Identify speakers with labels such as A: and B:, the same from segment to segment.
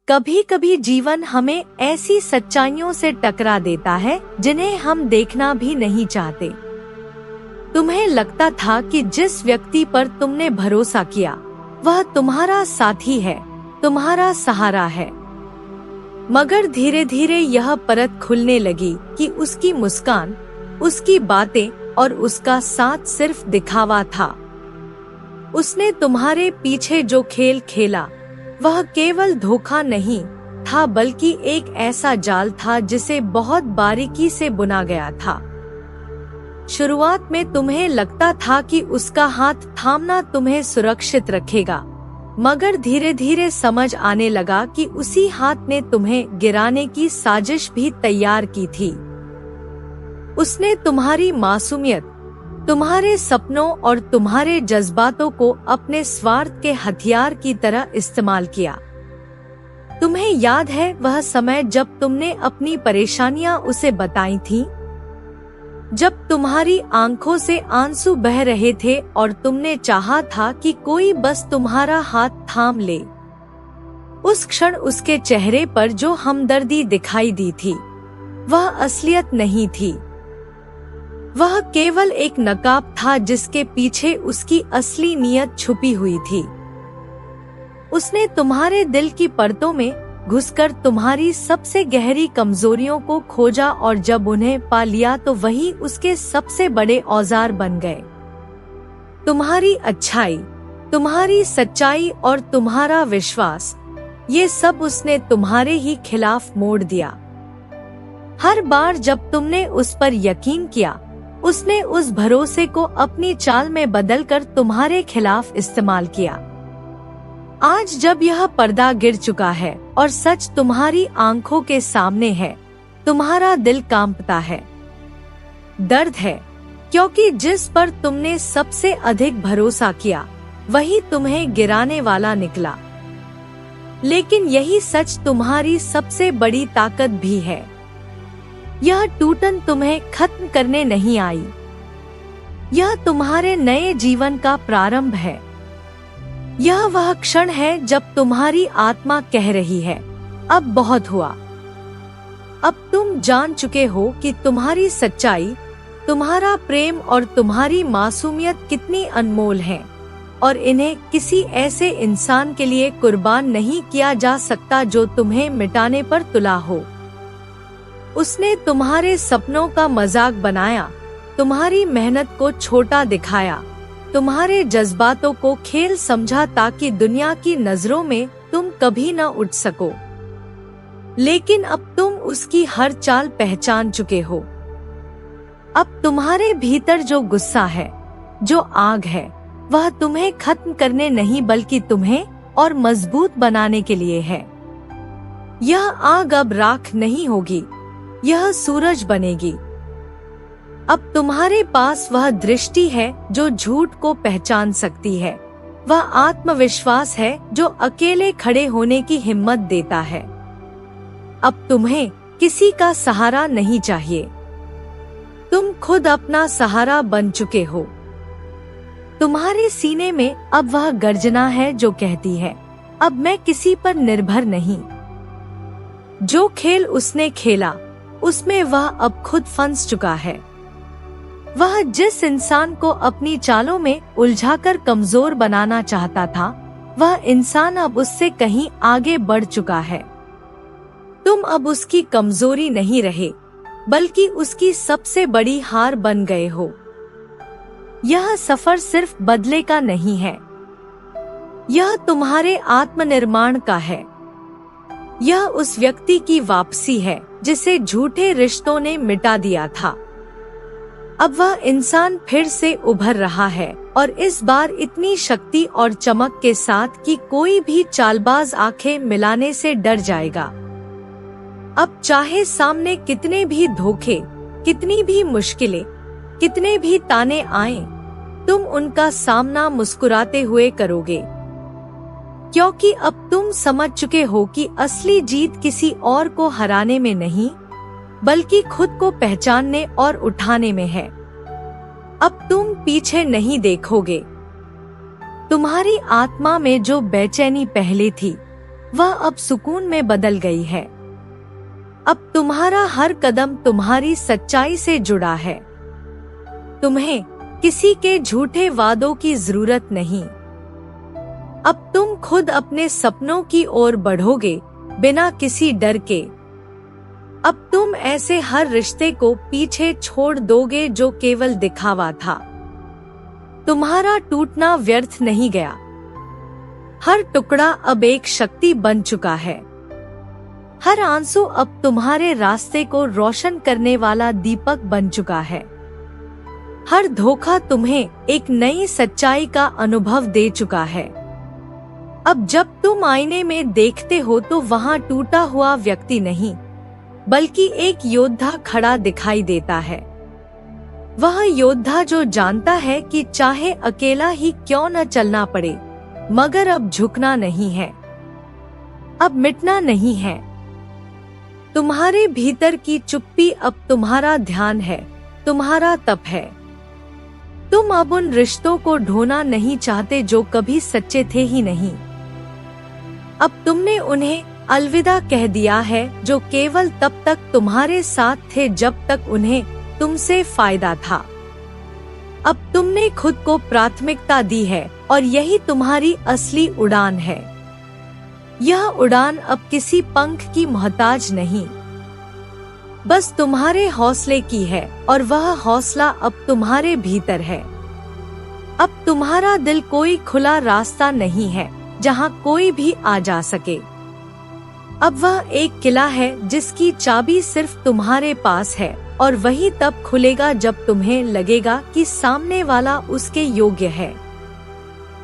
A: कभी कभी जीवन हमें ऐसी सच्चाइयों से टकरा देता है जिन्हें हम देखना भी नहीं चाहते। तुम्हें लगता था कि जिस व्यक्ति पर तुमने भरोसा किया वह तुम्हारा साथी है, तुम्हारा सहारा है, मगर धीरे धीरे यह परत खुलने लगी कि उसकी मुस्कान, उसकी बातें और उसका साथ सिर्फ दिखावा था। उसने तुम्हारे पीछे जो खेल खेला वह केवल धोखा नहीं था बल्कि एक ऐसा जाल था जिसे बहुत बारीकी से बुना गया था। शुरुआत में तुम्हें लगता था कि उसका हाथ थामना तुम्हें सुरक्षित रखेगा, मगर धीरे धीरे समझ आने लगा कि उसी हाथ ने तुम्हें गिराने की साजिश भी तैयार की थी। उसने तुम्हारी मासूमियत, तुम्हारे सपनों और तुम्हारे जज्बातों को अपने स्वार्थ के हथियार की तरह इस्तेमाल किया। तुम्हें याद है वह समय जब तुमने अपनी परेशानियां उसे बताई थीं? जब तुम्हारी आंखों से आंसू बह रहे थे और तुमने चाहा था कि कोई बस तुम्हारा हाथ थाम ले। उस क्षण उसके चेहरे पर जो हमदर्दी दिखाई दी थी वह असलियत नहीं थी, वह केवल एक नकाब था जिसके पीछे उसकी असली नीयत छुपी हुई थी। उसने तुम्हारे दिल की परतों में घुसकर तुम्हारी सबसे गहरी कमजोरियों को खोजा और जब उन्हें पा लिया तो वही उसके सबसे बड़े औजार बन गए। तुम्हारी अच्छाई, तुम्हारी सच्चाई और तुम्हारा विश्वास, ये सब उसने तुम्हारे ही खिलाफ मोड़ दिया। हर बार जब तुमने उस पर यकीन किया, उसने उस भरोसे को अपनी चाल में बदलकर तुम्हारे खिलाफ इस्तेमाल किया। आज जब यह पर्दा गिर चुका है और सच तुम्हारी आंखों के सामने है, तुम्हारा दिल कांपता है। दर्द है क्योंकि जिस पर तुमने सबसे अधिक भरोसा किया वही तुम्हें गिराने वाला निकला। लेकिन यही सच तुम्हारी सबसे बड़ी ताकत भी है। यह टूटन तुम्हें खत्म करने नहीं आई, यह तुम्हारे नए जीवन का प्रारंभ है। यह वह क्षण है जब तुम्हारी आत्मा कह रही है, अब बहुत हुआ। अब तुम जान चुके हो कि तुम्हारी सच्चाई, तुम्हारा प्रेम और तुम्हारी मासूमियत कितनी अनमोल हैं, और इन्हें किसी ऐसे इंसान के लिए कुर्बान नहीं किया जा सकता जो तुम्हें मिटाने पर तुला हो। उसने तुम्हारे सपनों का मजाक बनाया, तुम्हारी मेहनत को छोटा दिखाया, तुम्हारे जज्बातों को खेल समझा ताकि दुनिया की नजरों में तुम कभी न उठ सको। लेकिन अब तुम उसकी हर चाल पहचान चुके हो। अब तुम्हारे भीतर जो गुस्सा है, जो आग है, वह तुम्हें खत्म करने नहीं बल्कि तुम्हें और मजबूत बनाने के लिए है। यह आग अब राख नहीं होगी, यह सूरज बनेगी। अब तुम्हारे पास वह दृष्टि है जो झूठ को पहचान सकती है, वह आत्मविश्वास है जो अकेले खड़े होने की हिम्मत देता है। अब तुम्हें किसी का सहारा नहीं चाहिए, तुम खुद अपना सहारा बन चुके हो। तुम्हारे सीने में अब वह गर्जना है जो कहती है, अब मैं किसी पर निर्भर नहीं। जो खेल उसने खेला उसमें वह अब खुद फंस चुका है। वह जिस इंसान को अपनी चालों में उलझाकर कमजोर बनाना चाहता था, वह इंसान अब उससे कहीं आगे बढ़ चुका है। तुम अब उसकी कमजोरी नहीं रहे, बल्कि उसकी सबसे बड़ी हार बन गए हो। यह सफर सिर्फ बदले का नहीं है, यह तुम्हारे आत्मनिर्माण का है। यह उस व्यक्ति की वापसी है जिसे झूठे रिश्तों ने मिटा दिया था। अब वह इंसान फिर से उभर रहा है, और इस बार इतनी शक्ति और चमक के साथ कि कोई भी चालबाज आंखें मिलाने से डर जाएगा। अब चाहे सामने कितने भी धोखे, कितनी भी मुश्किलें, कितने भी ताने आएं, तुम उनका सामना मुस्कुराते हुए करोगे, क्योंकि अब तुम समझ चुके हो कि असली जीत किसी और को हराने में नहीं, बल्कि खुद को पहचानने और उठाने में है। अब तुम पीछे नहीं देखोगे। तुम्हारी आत्मा में जो बेचैनी पहले थी, वह अब सुकून में बदल गई है। अब तुम्हारा हर कदम तुम्हारी सच्चाई से जुड़ा है। तुम्हें किसी के झूठे वादों की जरूरत नहीं। अब तुम खुद अपने सपनों की ओर बढ़ोगे बिना किसी डर के। अब तुम ऐसे हर रिश्ते को पीछे छोड़ दोगे जो केवल दिखावा था। तुम्हारा टूटना व्यर्थ नहीं गया। हर टुकड़ा अब एक शक्ति बन चुका है। हर आंसू अब तुम्हारे रास्ते को रोशन करने वाला दीपक बन चुका है। हर धोखा तुम्हें एक नई सच्चाई का अनुभव दे चुका है। अब जब तुम आईने में देखते हो तो वहाँ टूटा हुआ व्यक्ति नहीं, बल्कि एक योद्धा खड़ा दिखाई देता है। वह योद्धा जो जानता है कि चाहे अकेला ही क्यों न चलना पड़े, मगर अब झुकना नहीं है, अब मिटना नहीं है। तुम्हारे भीतर की चुप्पी अब तुम्हारा ध्यान है, तुम्हारा तप है। तुम अब उन रिश्तों को ढोना नहीं चाहते जो कभी सच्चे थे ही नहीं। अब तुमने उन्हें अलविदा कह दिया है जो केवल तब तक तुम्हारे साथ थे जब तक उन्हें तुमसे फायदा था। अब तुमने खुद को प्राथमिकता दी है और यही तुम्हारी असली उड़ान है। यह उड़ान अब किसी पंख की मोहताज नहीं, बस तुम्हारे हौसले की है, और वह हौसला अब तुम्हारे भीतर है। अब तुम्हारा दिल कोई खुला रास्ता नहीं है जहां कोई भी आ जा सके। अब वह एक किला है जिसकी चाबी सिर्फ तुम्हारे पास है, और वही तब खुलेगा जब तुम्हें लगेगा कि सामने वाला उसके योग्य है।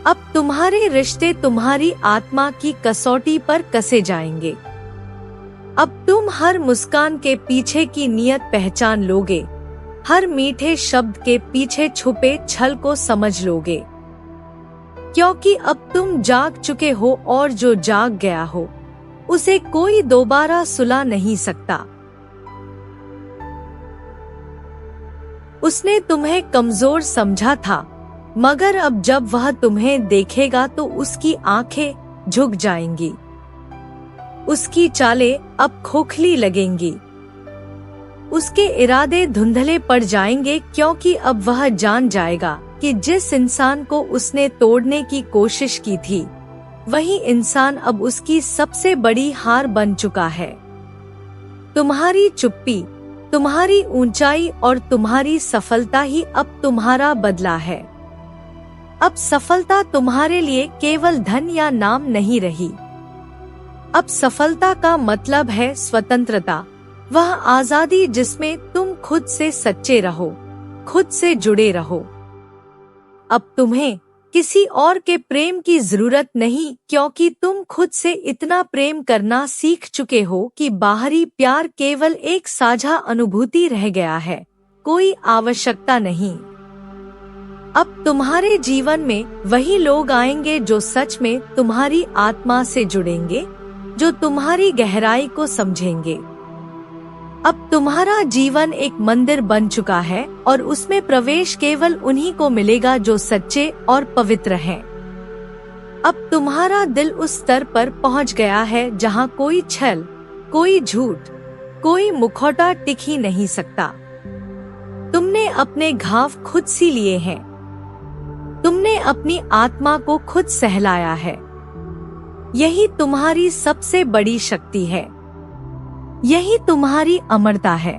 A: अब तुम्हारे रिश्ते तुम्हारी आत्मा की कसौटी पर कसे जाएंगे। अब तुम हर मुस्कान के पीछे की नियत पहचान लोगे, हर मीठे शब्द के पीछे छुपे छल को समझ लोगे, क्योंकि अब तुम जाग चुके हो और जो जाग गया हो उसे कोई दोबारा सुला नहीं सकता। उसने तुम्हें कमजोर समझा था, मगर अब जब वह तुम्हें देखेगा तो उसकी आंखें झुक जाएंगी, उसकी चालें अब खोखली लगेंगी, उसके इरादे धुंधले पड़ जाएंगे, क्योंकि अब वह जान जाएगा कि जिस इंसान को उसने तोड़ने की कोशिश की थी, वही इंसान अब उसकी सबसे बड़ी हार बन चुका है। तुम्हारी चुप्पी, तुम्हारी ऊंचाई और तुम्हारी सफलता ही अब तुम्हारा बदला है। अब सफलता तुम्हारे लिए केवल धन या नाम नहीं रही। अब सफलता का मतलब है स्वतंत्रता, वह आजादी जिसमें तुम खुद से सच्चे रहो, खुद से जुड़े रहो। अब तुम्हें किसी और के प्रेम की जरूरत नहीं, क्योंकि तुम खुद से इतना प्रेम करना सीख चुके हो कि बाहरी प्यार केवल एक साझा अनुभूति रह गया है, कोई आवश्यकता नहीं। अब तुम्हारे जीवन में वही लोग आएंगे जो सच में तुम्हारी आत्मा से जुड़ेंगे, जो तुम्हारी गहराई को समझेंगे। अब तुम्हारा जीवन एक मंदिर बन चुका है और उसमें प्रवेश केवल उन्हीं को मिलेगा जो सच्चे और पवित्र हैं। अब तुम्हारा दिल उस स्तर पर पहुंच गया है जहां कोई छल, कोई झूठ, कोई मुखौटा टिक ही नहीं सकता। तुमने अपने घाव खुद सी लिए हैं, तुमने अपनी आत्मा को खुद सहलाया है। यही तुम्हारी सबसे बड़ी शक्ति है, यही तुम्हारी अमरता है।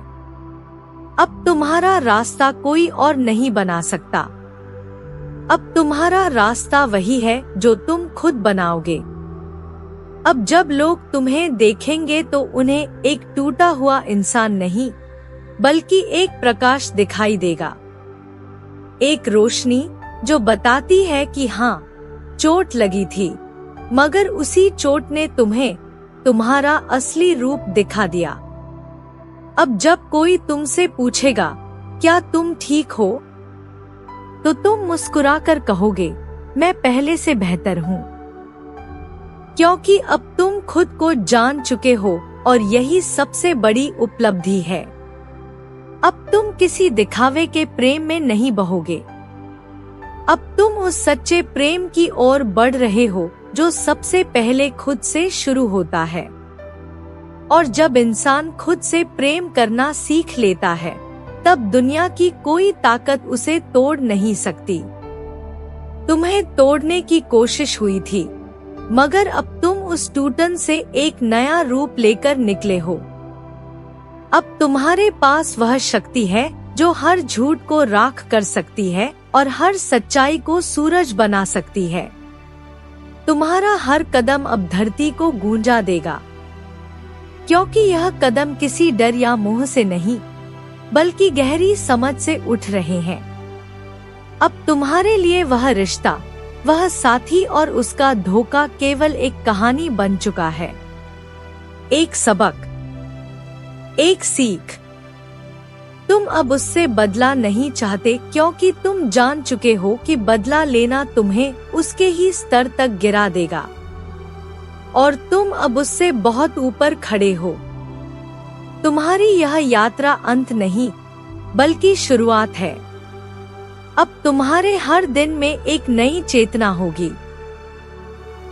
A: अब तुम्हारा रास्ता कोई और नहीं बना सकता। अब तुम्हारा रास्ता वही है जो तुम खुद बनाओगे। अब जब लोग तुम्हें देखेंगे तो उन्हें एक टूटा हुआ इंसान नहीं, बल्कि एक प्रकाश दिखाई देगा, एक रोशनी जो बताती है कि हाँ, चोट लगी थी, मगर उसी चोट ने तुम्हें तुम्हारा असली रूप दिखा दिया। अब जब कोई तुमसे पूछेगा क्या तुम ठीक हो, तो तुम मुस्कुराकर कहोगे मैं पहले से बेहतर हूँ, क्योंकि अब तुम खुद को जान चुके हो और यही सबसे बड़ी उपलब्धि है। अब तुम किसी दिखावे के प्रेम में नहीं बहोगे। अब तुम उस सच्चे प्रेम की ओर बढ़ रहे हो जो सबसे पहले खुद से शुरू होता है। और जब इंसान खुद से प्रेम करना सीख लेता है, तब दुनिया की कोई ताकत उसे तोड़ नहीं सकती। तुम्हें तोड़ने की कोशिश हुई थी, मगर अब तुम उस टूटन से एक नया रूप लेकर निकले हो। अब तुम्हारे पास वह शक्ति है जो हर झूठ को राख कर सकती है और हर सच्चाई को सूरज बना सकती है। तुम्हारा हर कदम अब धरती को गूंजा देगा, क्योंकि यह कदम किसी डर या मोह से नहीं, बल्कि गहरी समझ से उठ रहे हैं। अब तुम्हारे लिए वह रिश्ता, वह साथी और उसका धोखा केवल एक कहानी बन चुका है, एक सबक, एक सीख। तुम अब उससे बदला नहीं चाहते, क्योंकि तुम जान चुके हो कि बदला लेना तुम्हें उसके ही स्तर तक गिरा देगा, और तुम अब उससे बहुत ऊपर खड़े हो। तुम्हारी यह यात्रा अंत नहीं, बल्कि शुरुआत है। अब तुम्हारे हर दिन में एक नई चेतना होगी।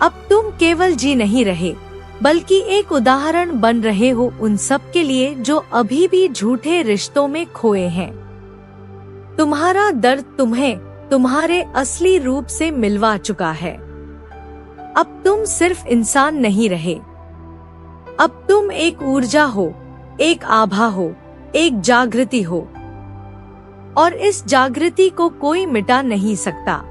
A: अब तुम केवल जी नहीं रहे, बल्कि एक उदाहरण बन रहे हो उन सब के लिए जो अभी भी झूठे रिश्तों में खोए हैं। तुम्हारा दर्द तुम्हें तुम्हारे असली रूप से मिलवा चुका है। अब तुम सिर्फ इंसान नहीं रहे, अब तुम एक ऊर्जा हो, एक आभा हो, एक जागृति हो, और इस जागृति को कोई मिटा नहीं सकता।